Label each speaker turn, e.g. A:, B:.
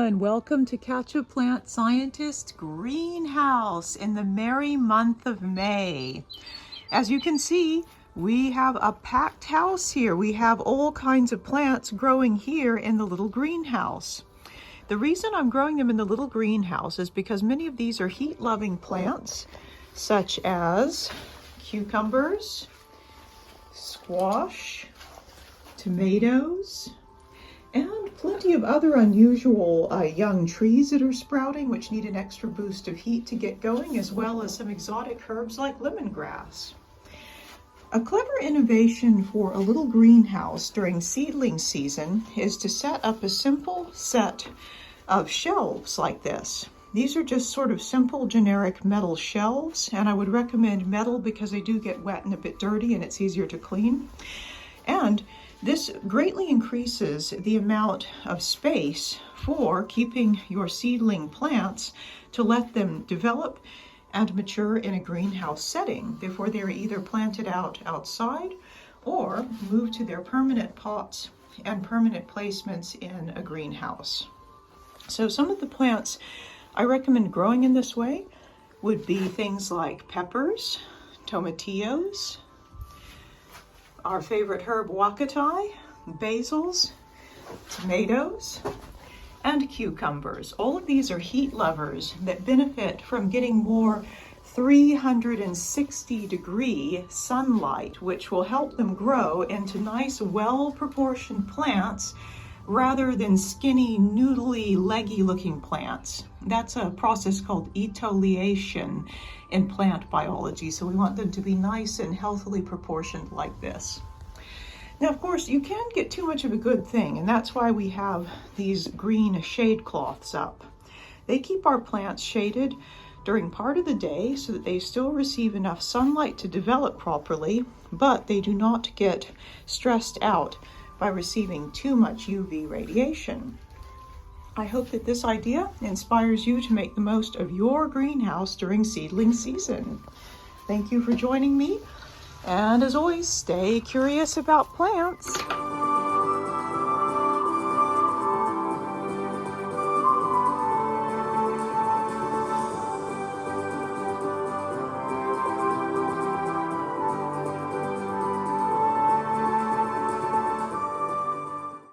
A: everyone, welcome to Catch a Plant Scientist Greenhouse in the merry month of May. As you can see, we have a packed house here. We have all kinds of plants growing here in the little greenhouse. The reason I'm growing them in the little greenhouse is because many of these are heat-loving plants, such as cucumbers, squash, tomatoes, and plenty of other unusual young trees that are sprouting, which need an extra boost of heat to get going, as well as some exotic herbs like lemongrass. A clever innovation for a little greenhouse during seedling season is to set up a simple set of shelves like this. These are just sort of simple generic metal shelves, and I would recommend metal because they do get wet and a bit dirty and it's easier to clean. And this greatly increases the amount of space for keeping your seedling plants to let them develop and mature in a greenhouse setting before they're either planted out outside or moved to their permanent pots and permanent placements in a greenhouse. So some of the plants I recommend growing in this way would be things like peppers, tomatillos, our favorite herb wakatai, basils, tomatoes, and cucumbers. All of these are heat lovers that benefit from getting more 360-degree sunlight, which will help them grow into nice, well-proportioned plants rather than skinny, noodly, leggy-looking plants. That's a process called etiolation in plant biology, so we want them to be nice and healthily proportioned like this. Now, of course, you can get too much of a good thing, and that's why we have these green shade cloths up. They keep our plants shaded during part of the day so that they still receive enough sunlight to develop properly, but they do not get stressed out by receiving too much UV radiation. I hope that this idea inspires you to make the most of your greenhouse during seedling season. Thank you for joining me, and as always, stay curious about plants.